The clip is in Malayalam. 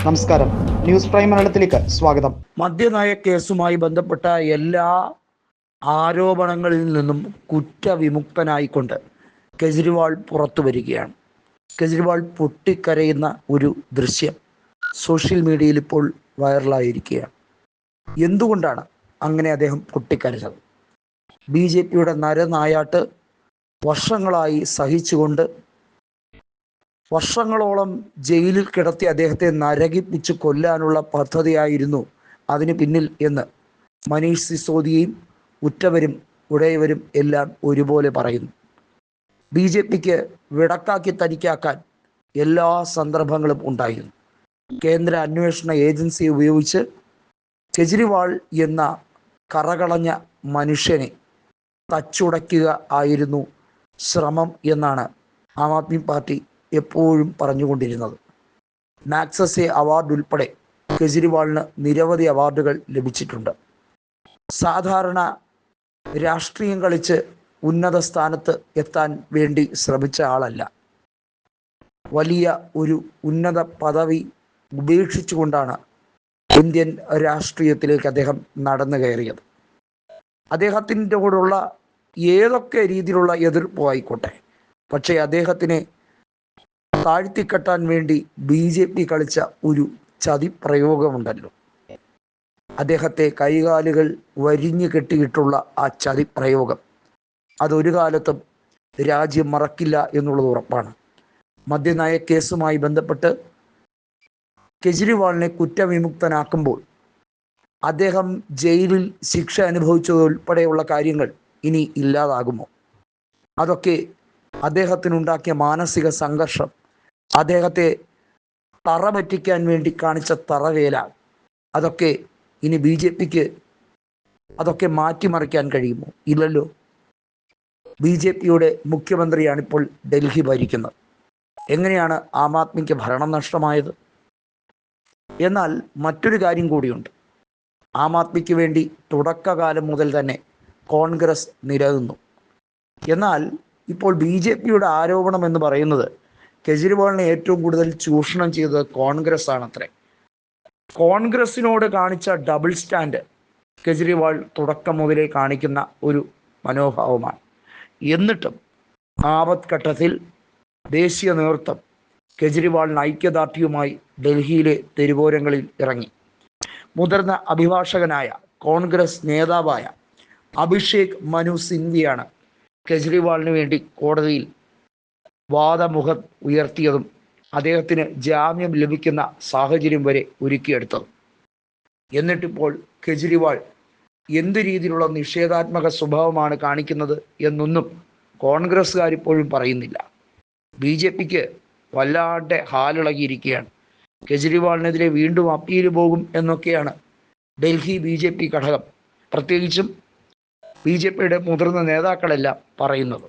നമസ്കാരം, ന്യൂസ് പ്രൈം മലയാളത്തിലേക്ക് സ്വാഗതം. മദ്യനയ കേസുമായി ബന്ധപ്പെട്ട എല്ലാ ആരോപണങ്ങളിൽ നിന്നും കുറ്റവിമുക്തനായിക്കൊണ്ട് കെജ്രിവാൾ പുറത്തു വരികയാണ്. കെജ്രിവാൾ പൊട്ടിക്കരയുന്ന ഒരു ദൃശ്യം സോഷ്യൽ മീഡിയയിൽ ഇപ്പോൾ വൈറലായിരിക്കുകയാണ്. എന്തുകൊണ്ടാണ് അങ്ങനെ അദ്ദേഹം പൊട്ടിക്കരഞ്ഞത്? BJPയുടെ നരനായാട്ട് വർഷങ്ങളായി സഹിച്ചുകൊണ്ട് വർഷങ്ങളോളം ജയിലിൽ കിടത്തി അദ്ദേഹത്തെ നരകിപ്പിച്ച് കൊല്ലാനുള്ള പദ്ധതിയായിരുന്നു അതിന് പിന്നിൽ എന്ന് മനീഷ് സിസോദിയയും ഉറ്റവരും ഉടയവരും എല്ലാം ഒരുപോലെ പറയുന്നു. BJPക്ക് വിടക്കാക്കി തനിക്കാക്കാൻ എല്ലാ സന്ദർഭങ്ങളും ഉണ്ടായിരുന്നു. കേന്ദ്ര അന്വേഷണ ഏജൻസി ഉപയോഗിച്ച് കെജ്രിവാൾ എന്ന കറകളഞ്ഞ മനുഷ്യനെ തച്ചുടയ്ക്കുക ആയിരുന്നു ശ്രമം എന്നാണ് ആം ആദ്മി പാർട്ടി എപ്പോഴും പറഞ്ഞുകൊണ്ടിരുന്നത്. മാക്സസെ അവാർഡ് ഉൾപ്പെടെ കെജ്രിവാളിന് നിരവധി അവാർഡുകൾ ലഭിച്ചിട്ടുണ്ട്. സാധാരണ രാഷ്ട്രീയം കളിച്ച് ഉന്നത സ്ഥാനത്ത് എത്താൻ വേണ്ടി ശ്രമിച്ച ആളല്ല. വലിയ ഒരു ഉന്നത പദവി ഉപേക്ഷിച്ചുകൊണ്ടാണ് ഇന്ത്യൻ രാഷ്ട്രീയത്തിലേക്ക് അദ്ദേഹം നടന്നു കയറിയത്. അദ്ദേഹത്തിൻ്റെ കൂടെയുള്ള ഏതൊക്കെ രീതിയിലുള്ള എതിർപ്പോ ആയിക്കോട്ടെ, പക്ഷേ അദ്ദേഹത്തിനെ താഴ്ത്തിക്കെട്ടാൻ വേണ്ടി BJP കളിച്ച ഒരു ചതിപ്രയോഗമുണ്ടല്ലോ. അദ്ദേഹത്തെ കൈകാലുകൾ വരിഞ്ഞു കെട്ടിയിട്ടുള്ള ആ ചതിപ്രയോഗം അതൊരു കാലത്തും രാജ്യം മറക്കില്ല എന്നുള്ളത് ഉറപ്പാണ്. മദ്യനയ കേസുമായി ബന്ധപ്പെട്ട് കെജ്രിവാളിനെ കുറ്റവിമുക്തനാക്കുമ്പോൾ അദ്ദേഹം ജയിലിൽ ശിക്ഷ അനുഭവിച്ചതുൾപ്പെടെയുള്ള കാര്യങ്ങൾ ഇനി ഇല്ലാതാകുമോ? അതൊക്കെ അദ്ദേഹത്തിനുണ്ടാക്കിയ മാനസിക സംഘർഷം, അദ്ദേഹത്തെ തറ പറ്റിക്കാൻ വേണ്ടി കാണിച്ച തറവേല, അതൊക്കെ ഇനി BJPക്ക് അതൊക്കെ മാറ്റിമറിക്കാൻ കഴിയുമോ? ഇല്ലല്ലോ. BJPയുടെ മുഖ്യമന്ത്രിയാണിപ്പോൾ ഡൽഹി ഭരിക്കുന്നത്. എങ്ങനെയാണ് ആം ആദ്മിക്ക് ഭരണം നഷ്ടമായത്? എന്നാൽ മറ്റൊരു കാര്യം കൂടിയുണ്ട്. ആം ആദ്മിക്ക് വേണ്ടി തുടക്കകാലം മുതൽ തന്നെ കോൺഗ്രസ് നിരകുന്നു. എന്നാൽ ഇപ്പോൾ BJPയുടെ ആരോപണം എന്ന് പറയുന്നത് കെജ്രിവാളിനെ ഏറ്റവും കൂടുതൽ ചൂഷണം ചെയ്തത് കോൺഗ്രസ് ആണത്രേ. കോൺഗ്രസിനോട് കാണിച്ച ഡബിൾ സ്റ്റാൻഡ് കെജ്രിവാൾ തുടക്കം മുതലേ കാണിക്കുന്ന ഒരു മനോഭാവമാണ്. എന്നിട്ടും ആപത്ഘട്ടത്തിൽ ദേശീയ നേതൃത്വം കെജ്രിവാളിന് ഐക്യദാർഢ്യവുമായി ഡൽഹിയിലെ തെരുവോരങ്ങളിൽ ഇറങ്ങി. മുതിർന്ന അഭിഭാഷകനായ കോൺഗ്രസ് നേതാവായ അഭിഷേക് മനു സിംഗ്വിയാണ് കെജ്രിവാളിന് വേണ്ടി കോടതിയിൽ വാദമുഖം ഉയർത്തിയതും അദ്ദേഹത്തിന് ജാമ്യം ലഭിക്കുന്ന സാഹചര്യം വരെ ഒരുക്കിയെടുത്തതും. എന്നിട്ടിപ്പോൾ കെജ്രിവാൾ എന്ത് രീതിയിലുള്ള നിഷേധാത്മക സ്വഭാവമാണ് കാണിക്കുന്നത് എന്നൊന്നും കോൺഗ്രസ്സുകാരിപ്പോഴും പറയുന്നില്ല. BJPക്ക് വല്ലാണ്ട് ഹാലിളകിയിരിക്കുകയാണ്. കെജ്രിവാളിനെതിരെ വീണ്ടും അപ്പീൽ പോകും എന്നൊക്കെയാണ് ഡൽഹി BJP ഘടകം, പ്രത്യേകിച്ചും BJPയുടെ മുതിർന്ന നേതാക്കളെല്ലാം പറയുന്നത്.